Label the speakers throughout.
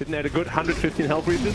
Speaker 1: Didn't add a good 115 health regen.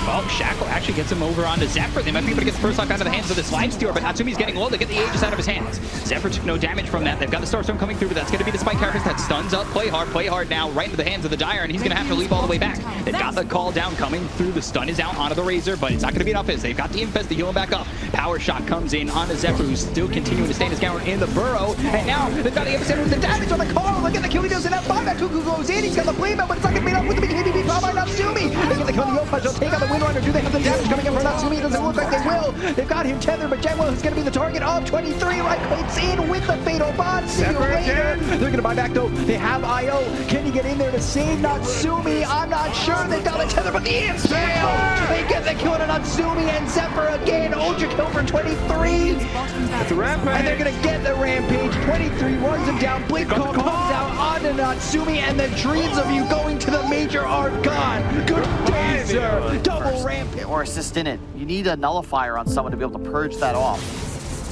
Speaker 2: Well, Shackle actually gets him over onto Zephyr. They might be able to get the first knock out of the hands of this LIFESTEALER, but Natsumi's getting low. They get the Aegis out of his hands. Zephyr took no damage from that. They've got the Starstorm coming through, but that's going to be the spike characters that stuns up. Play hard now, right into the hands of the Dire, and he's going to have to leave all the way back. They've got the call down coming through. The stun is out onto the Razor, but it's not going to be enough as they've got the Infest to heal him back up. Power shot comes in onto Zephyr, who's still continuing to stay in his counter in the burrow, and now they've got the epicenter with the damage on the call. Look at the kill he does in that buyback. Cuckoo goes in, he's got the blade, but it's not going to be enough with the big heavy power by Natsumi. They get the kill on the Yoke Punch, they'll take out the Windrunner. Do they have the damage coming in from Natsumi? It doesn't look like they will. They've got him tethered, but Jetwell is going to be the target of 23. Right clicks in with the Fatal Bond. See you later. They're going to buy back though. They have IO. Can you get in there to save Natsumi? I'm not sure. They've got a tether, but the imps fail. They get the kill on Natsumi and Zephyr again. Ultra kill for 23.
Speaker 1: That's a rampage.
Speaker 2: And they're going to get the rampage. 23 runs him down. Blink call comes out onto Natsumi, and the dreams of you going to the major are gone. Good day, sir. Double rampage.
Speaker 3: Or assist in it. You need a nullifier on someone to be able to purge that off.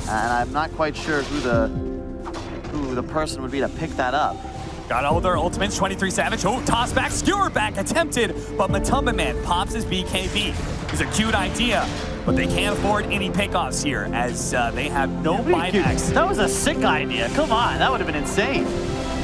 Speaker 3: And I'm not quite sure who the person would be to pick that up.
Speaker 4: Got all their ultimates, 23 Savage. Oh, toss back, skewer back, attempted, but Matumba Man pops his BKB. It's a cute idea, but they can't afford any pickoffs here as they have no buybacks.
Speaker 3: That was a sick idea. Come on, that would have been insane.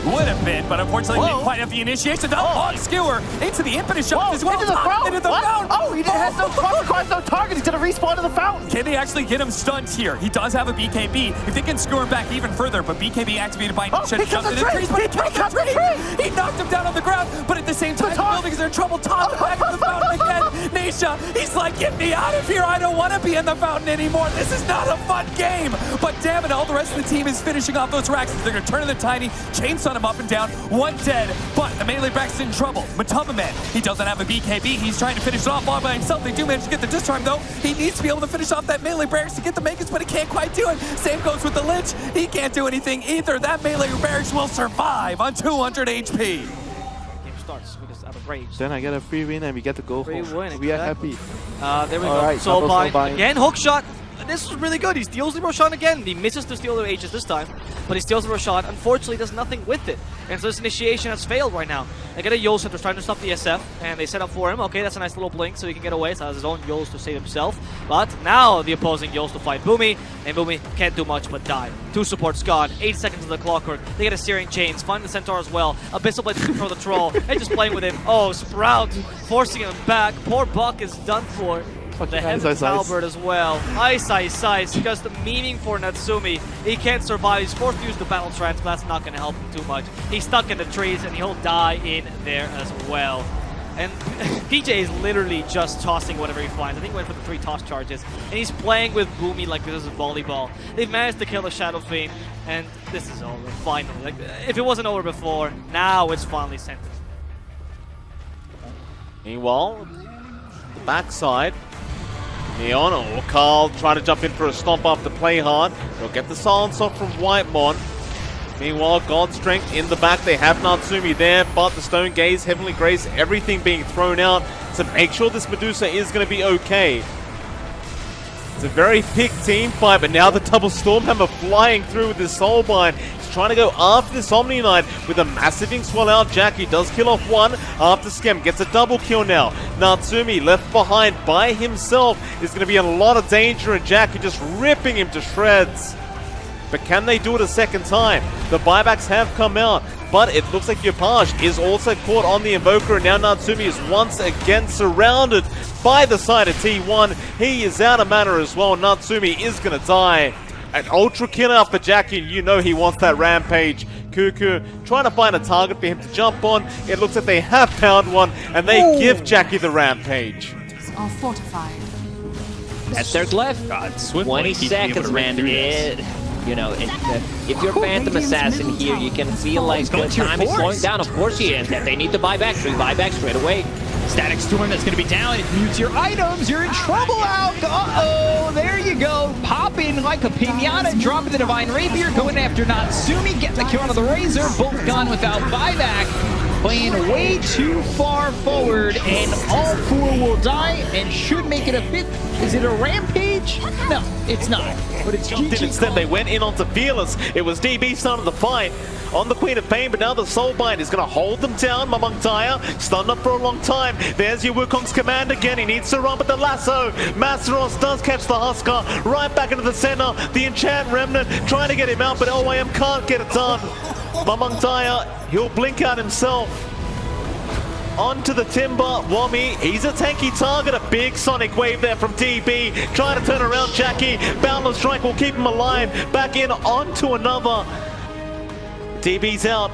Speaker 4: Would have been, but unfortunately didn't quite have the initiation. Oh, skewer into the impetus shot as well.
Speaker 3: Into the fountain.
Speaker 4: Into the fountain.
Speaker 3: Oh, he has no target. He's gonna respawn to the fountain.
Speaker 4: Can they actually get him stunned here? He does have a BKB. If they can skewer him back even further, but BKB activated by Nisha.
Speaker 3: He jumps in the trees, but he killed the tree.
Speaker 4: He knocked him down on the ground, but at the same time, the buildings are in trouble. Toss him back to the fountain again. Nisha, he's like, get me out of here. I don't want to be in the fountain anymore. This is not a fun game. But damn it, all the rest of the team is finishing off those racks. They're going to turn in the tiny, chainsaw him up and down. One dead, but the melee Brax in trouble. Matumba Man, he doesn't have a BKB. He's trying to finish it off all by himself. They do manage to get the disarm though. He needs to be able to finish off that melee barracks to get the Magus, but he can't quite do it. Same goes with the Lich. He can't do anything either. That melee barracks will survive on 200 HP.
Speaker 5: Game starts because out of rage.
Speaker 6: Then I get a free win and we get to go
Speaker 5: Free
Speaker 6: home.
Speaker 5: win,
Speaker 6: We are happy.
Speaker 5: There we
Speaker 6: All
Speaker 5: go.
Speaker 6: right,
Speaker 5: Soulbind again, hook shot. This is really good. He steals the Roshan again. He misses to steal the Aegis this time, but he steals the Roshan. Unfortunately, does nothing with it. And so this initiation has failed right now. They get a Yol Center trying to stop the SF, and they set up for him. Okay, that's a nice little blink so he can get away. So he has his own Yols to save himself. But now the opposing Yols to fight Boomy, and Boomy can't do much but die. 2 supports gone. 8 seconds of the clockwork. They get a Searing Chains. Find the Centaur as well. Abyssal Blade to throw the Troll. And just playing with him. Oh, Sprout forcing him back. Poor Buck is done for. The Heaven's Halberd as well. Ice, just the meaning for Natsumi. He can't survive. He's forced to use the Battle Trance, but that's not going to help him too much. He's stuck in the trees, and he'll die in there as well. And PJ is literally just tossing whatever he finds. I think he went for the 3 toss charges. And he's playing with Boomy like this is volleyball. They've managed to kill the Shadow Fiend, and this is over, finally. Like, if it wasn't over before, now it's finally sentenced.
Speaker 7: Meanwhile, the backside. Neon or Carl trying to jump in for a stomp after play hard. They'll get the silence off from Whitemon. Meanwhile, God's Strength in the back. They have Natsumi there, but the Stone Gaze, Heavenly Grace, everything being thrown out to make sure this Medusa is going to be okay. It's a very big team fight, but now the double Stormhammer flying through with this Soulbind. He's trying to go after this Omni Knight with a massive ink swell out. JACKY does kill off one after Skem. Gets a double kill now. Natsumi left behind by himself is going to be in a lot of danger, and JACKY just ripping him to shreds. But can they do it a second time? The buybacks have come out, but it looks like Yopaj is also caught on the Invoker, and now Natsumi is once again surrounded by the side of T1. He is out of mana as well. Natsumi is going to die. An ultra kill out for JACKY, and you know he wants that rampage. Cuckoo trying to find a target for him to jump on. It looks like they have found one, and they give JACKY the rampage.
Speaker 8: Are fortified.
Speaker 2: That's their left.
Speaker 9: 20 seconds, man. You know, if you're Phantom Assassin here, you can feel like the time is slowing down. Of course he is. That they need to buy back. 3 buybacks straight away.
Speaker 2: Static Storm, that's going to be down. It mutes your items. You're in trouble out. Uh-oh. There you go. Pop in like a pinata. Dropping the Divine Rapier. Going after Natsumi. Getting the kill out of the Razor. Both gone without buyback. Playing way too far forward. And all 4 will die and should make it a 5th. Is it a rampage? No, it's not.
Speaker 6: but it's
Speaker 7: Jumped in instead. They went in onto Fearless. It was DB starting the fight on the Queen of Pain, but now the Soulbind is going to hold them down. Mamangtaya stunned up for a long time. There's your Wukong's command again. He needs to run, but the lasso. Masteros does catch the Huskar right back into the center. The Enchant Remnant trying to get him out, but OYM can't get it done. Mamangtaya, he'll blink out himself. Onto the Timber, Wommy, he's a tanky target, a big Sonic Wave there from DB, trying to turn around Jackie, Boundless Strike will keep him alive, back in onto another. DB's out.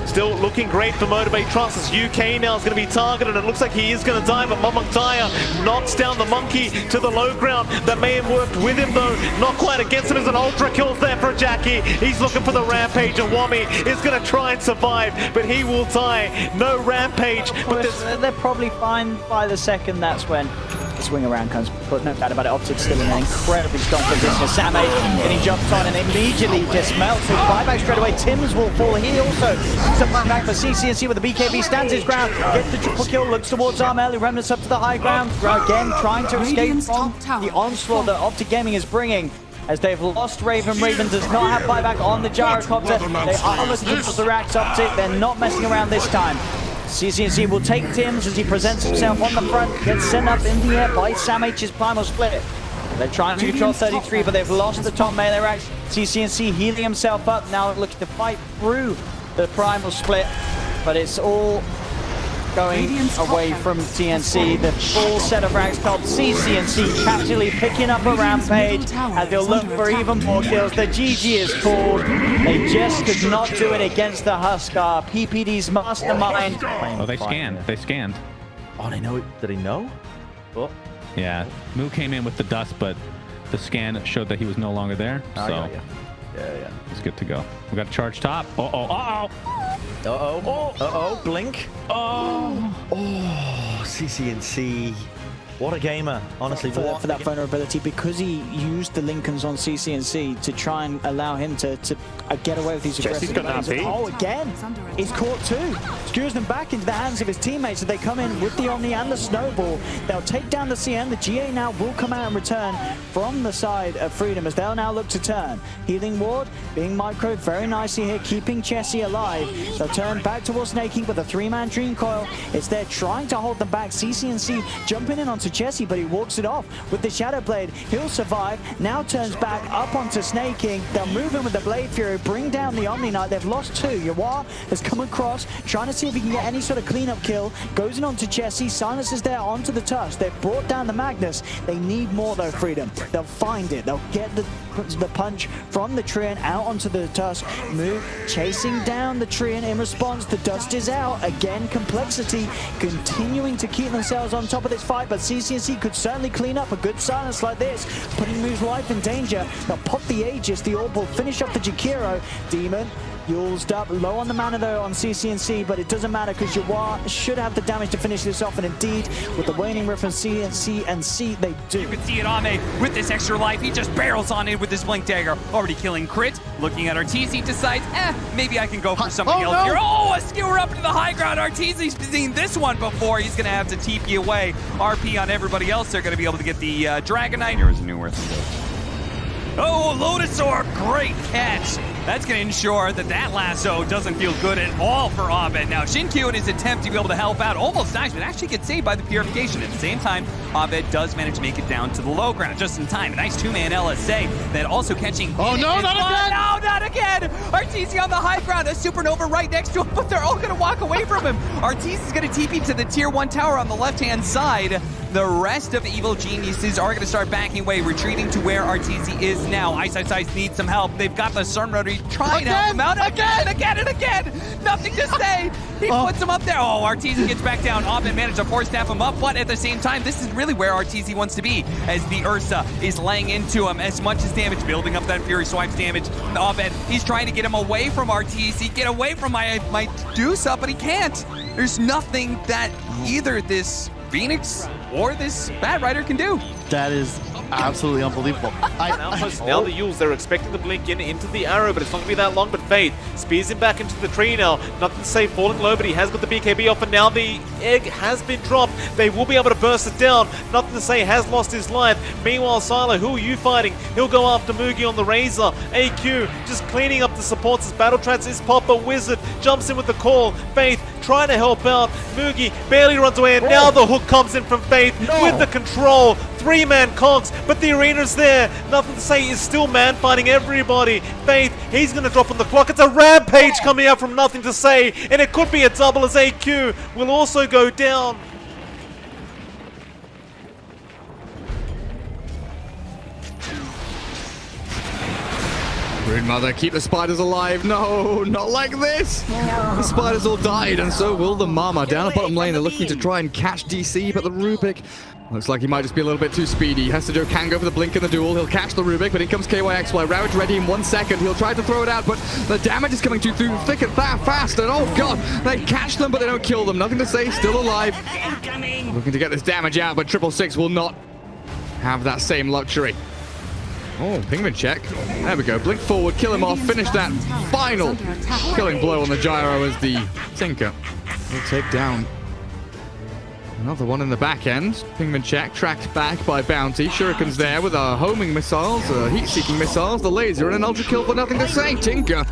Speaker 7: Still looking great for Motivate Trust as UK now is going to be targeted. It looks like he is going to die, but Mamangtaya knocks down the monkey to the low ground. That may have worked with him though. Not quite against him as an ultra kills there for Jackie. He's looking for the Rampage and Wommy is going to try and survive, but he will die. No Rampage. But
Speaker 6: they're probably fine by the second. That's when the swing around comes. But no doubt about it, Optic still in an incredibly strong position. Sammy getting jumped on and immediately just melts his buyback straight away. Tim's will fall. He also back for CCNC with the BKB, stands his ground, gets the triple kill, looks towards Arm. Early Remnants up to the high ground, again trying to escape from the onslaught that Optic Gaming is bringing. As they've lost Raven. Raven does not have buyback on the gyrocopter. They are looking for the Rax Optic. They're not messing around this time. CCNC will take Tim's as he presents himself on the front, gets sent up in the air by Sam H's Primal Split. They're trying to control 33, but they've lost the top melee Rax. CCNC healing himself up, now looking to fight through the Primal Split, but it's all going away from TNC. The full set of Rax called CCNC casually picking up a Rampage as they'll look for even more kills. The GG is called. They just could not do it against the Huskar. PPD's mastermind.
Speaker 2: Oh, they scanned. They scanned.
Speaker 8: Oh, they know it. Did he know? Oh.
Speaker 2: Yeah. Moo came in with the dust, but the scan showed that he was no longer there. So
Speaker 8: yeah.
Speaker 2: He's good to go. We got a charge top.
Speaker 8: Blink. CCNC. What a gamer, honestly.
Speaker 6: For that vulnerability, because he used the Lincolns on CCNC to try and allow him to get away with these aggressive plays. Oh, again, he's caught too. Screws them back into the hands of his teammates as they come in with the Omni and the Snowball. They'll take down the CN. The GA now will come out and return from the side of Freedom as they'll now look to turn. Healing Ward being microed very nicely here, keeping Chessie alive. They'll turn back towards Snaking with a 3-man Dream Coil. It's there trying to hold them back. CCNC jumping in onto Chessie, but he walks it off with the Shadow Blade. He'll survive. Now turns back up onto Snaking. They'll move in with the Blade Fury, bring down the Omni Knight. They've lost 2. Yawar has come across, trying to see if he can get any sort of cleanup kill. Goes in onto Chessie. Silence is there onto the Tusk. They've brought down the Magnus. They need more though, Freedom. They'll find it. They'll get the punch from the Treant out onto the Tusk. Move, chasing down the Treant in response. The dust is out. Again, Complexity continuing to keep themselves on top of this fight, but CCNC could certainly clean up a good silence like this, putting Moo's life in danger. They'll pop the Aegis, the Orb will finish off the Jakiro. Demon used up, low on the mana though on CCNC, but it doesn't matter because Yawar should have the damage to finish this off, and indeed, with the waning rift from CNC, they do.
Speaker 4: You can see it Ame with this extra life. He just barrels on in with this Blink Dagger, already killing Crit. Looking at Arteezy, decides, maybe I can go for something else here. Oh, a skewer up to the high ground. Arteezy's seen this one before. He's going to have to TP away. RP on everybody else. They're going to be able to get the Dragon Knight. Here's a new Earth. Oh, Lotusaur, great catch. That's going to ensure that that lasso doesn't feel good at all for Abed. Now, Shinkyu in his attempt to be able to help out almost dies, but actually gets saved by the Purification. At the same time, Abed does manage to make it down to the low ground just in time. A nice 2-man LSA that also catching...
Speaker 1: Oh, no, not again!
Speaker 4: No, not again! Arteezy on the high ground, a Supernova right next to him, but they're all going to walk away from him. Arteezy is going to TP to the Tier 1 tower on the left-hand side. The rest of Evil Geniuses are going to start backing away, retreating to where Arteezy is now. Ice needs some help. They've got the Sun Rotary trying to help him out again. Nothing to say. He puts him up there. Oh, Arteezy gets back down. Abed managed to force snap him up, but at the same time, this is really where Arteezy wants to be, as the Ursa is laying into him as much as damage, building up that Fury Swipes damage. Abed, he's trying to get him away from Arteezy, get away from my Dusa, but he can't. There's nothing that either this Phoenix or this Bad Rider can do.
Speaker 8: That is
Speaker 3: absolutely unbelievable.
Speaker 7: Now the Yules, they're expecting the blink into the arrow, but it's not going to be that long. But Faith spears him back into the tree now. Nothing to say, falling low, but he has got the BKB off, and now the egg has been dropped. They will be able to burst it down. Nothing to say, has lost his life. Meanwhile, Silo, who are you fighting? He'll go after Mugi on the Razor. AQ just cleaning up the supports as Battle Trance is pop, but Wizard jumps in with the call. Faith trying to help out. Mugi barely runs away, and now the hook comes in from Faith with the control. 3-man cogs, but the arena's there. Nothing to say, is still man fighting everybody. Faith, he's going to drop on the clock. It's a rampage coming out from Nothing to Say, and it could be a double as AQ will also go down.
Speaker 10: Broodmother, keep the spiders alive. No, not like this. The spiders all died, and so will the Mama. Down the bottom lane, they're looking to try and catch DC, but the Rubik looks like he might just be a little bit too speedy. Hastajo can go for the blink in the duel. He'll catch the Rubik, but in comes KYXY. Ravage ready in 1 second. He'll try to throw it out, but the damage is coming through thick and fast. And oh god, they catch them, but they don't kill them. Nothing to say, still alive. Looking to get this damage out, but 666 will not have that same luxury. Oh, Pingman check. There we go. Blink forward, kill him off, finish that final killing blow on the gyro as the Tinker will take down another one in the back end. Pingman check, tracked back by Bounty. Shuriken's there with our homing missiles, heat-seeking missiles, the laser, and an ultra kill for Nothing to Say. Tinker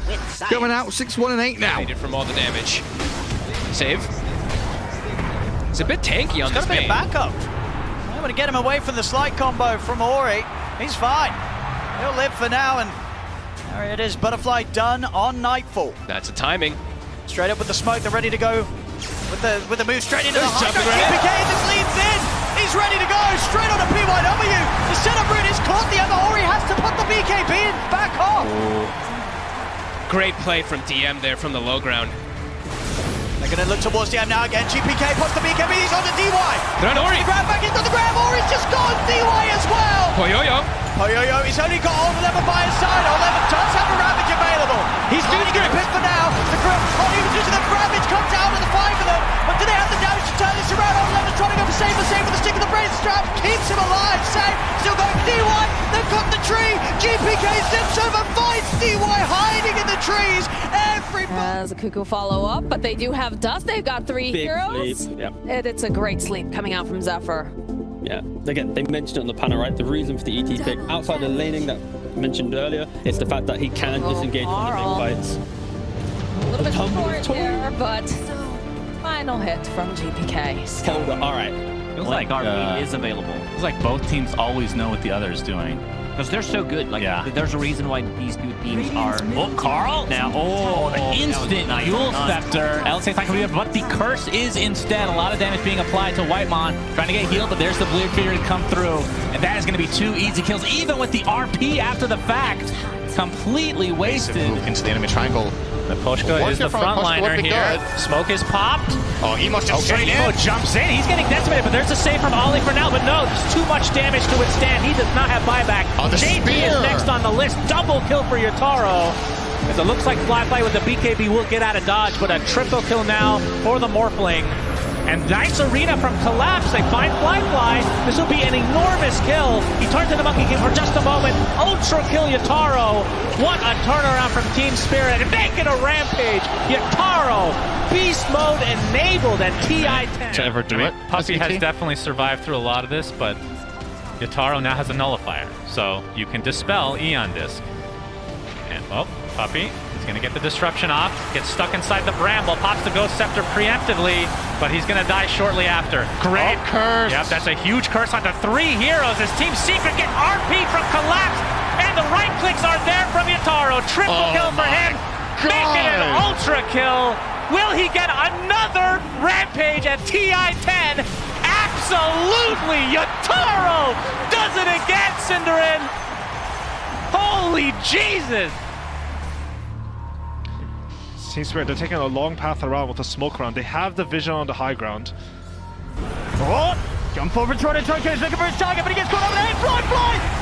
Speaker 10: going out 6-1 and 8 now.
Speaker 11: From all the damage. Save. It's a bit tanky on this main.
Speaker 12: It's got a bit of backup. I'm going to get him away from the slide combo from Ori. He's fine. He'll live for now, and there it is. Butterfly done on Nightfall.
Speaker 11: That's a timing.
Speaker 12: Straight up with the smoke. They're ready to go with the move straight into the high ground. GPK just leads in. He's ready to go straight on a PYW. The setup route is caught. The other Ori has to put the BKB in back off.
Speaker 11: Great play from DM there from the low ground.
Speaker 12: They're going to look towards DM now again. GPK puts the BKB. He's on the DY.
Speaker 11: They're on Ori.
Speaker 12: Grab back into the grab. Ori's just gone DY as well.
Speaker 11: Poyoyo.
Speaker 12: Poyoyo, he's only got Old 11 by his side. Old 11 does have a Ravage available. He's doing a pit for now. The grab, he was using the Ravage, comes out of the 5 of them. But do they have the damage to turn this around? Old 11 trying to go for save with the stick of the brain strap. Keeps him alive. Save, still going D1. They've got the tree. GPK steps over, finds DY hiding in the trees.
Speaker 13: As a Cuckoo follow up, but they do have Dust. They've got 3 heroes.
Speaker 14: Yep.
Speaker 13: And it's a great sleep coming out from Zephyr.
Speaker 14: Yeah, again, they mentioned it on the panel, right? The reason for the ET pick, outside the laning that I mentioned earlier, it's the fact that he can disengage on the big fights.
Speaker 13: A little bit short there, but final hit from GPK.
Speaker 14: Hold on, all right.
Speaker 15: Feels like RP is available. Feels like both teams always know what the other is doing. Because they're so good. Like, there's a reason why these two teams are... Oh, Carl! Now, the instant Yule Scepter. LC's not going to be there, but the curse is instead. A lot of damage being applied to Whitemon. Trying to get healed, but there's the Blue Figure to come through. And that is going to be 2 easy kills, even with the RP after the fact. Completely wasted.
Speaker 16: Into the enemy triangle.
Speaker 15: The Poshka is the frontliner here. Good. Smoke is popped.
Speaker 16: Oh, Emo just straight in.
Speaker 15: Emo jumps in. He's getting decimated, but there's a save from Ollie for now. But no, there's too much damage to withstand. He does not have buyback.
Speaker 16: Oh, the
Speaker 15: JP
Speaker 16: spear
Speaker 15: is next on the list. Double kill for Yataro. As it looks like Flyfly with the BKB will get out of dodge, but a triple kill now for the Morphling. And nice arena from Collapse. They find Flyfly. This will be an enormous kill. He turns into Monkey King for just a moment. Ultra kill Yataro. What a turnaround from Team Spirit. And making a rampage. Yataro, beast mode enabled at TI-10.
Speaker 17: To ever do it. Puppy has definitely survived through a lot of this, but Yataro now has a nullifier. So you can dispel Eon Disc. And, well, Puppy is going to get the disruption off. Gets stuck inside the bramble. Pops the Ghost Scepter preemptively, but he's going to die shortly after.
Speaker 16: Great curse.
Speaker 17: Yep, that's a huge curse onto 3 heroes as Team Secret get RP from Collapse. And the right clicks are there from Yataro. Triple kill for him. Making an ultra kill. Will he get another rampage at TI-10? Absolutely. Yataro does it again, Cinderin. Holy Jesus.
Speaker 1: Team Spirit, they're taking a long path around with the smoke around. They have the vision on the high ground.
Speaker 12: Oh! Jump forward, trying to he's looking for his target, but he gets caught over there. Fly!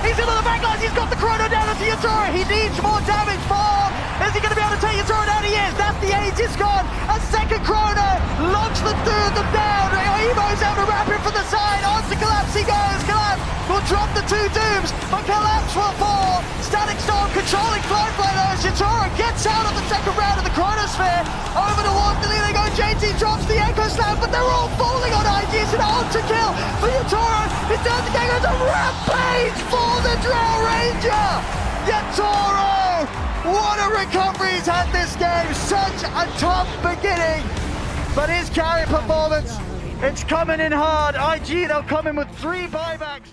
Speaker 12: He's into the backlines, he's got the chrono down onto Yatoro. He needs more damage for. Is he going to be able to take Yatoro down? He is. That's the age, it's gone. A second chrono locks the 2 of them down. Emo's able to wrap him from the side. On to Collapse he goes. Collapse will drop the 2 Dooms, but Collapse will fall. Static Storm controlling Firefly though as Yatoro gets out of the second round of the Chronosphere. Over towards the lead they go, JT drops the Echo Slam, but they're all falling on IG. It's an ultra kill for Yatoro. It's down to Gego, it's a rampage for the Drow Ranger. Yatoro, what a recovery he's had this game. Such a tough beginning, but his carry performance, it's coming in hard. IG, they'll come in with 3 buybacks.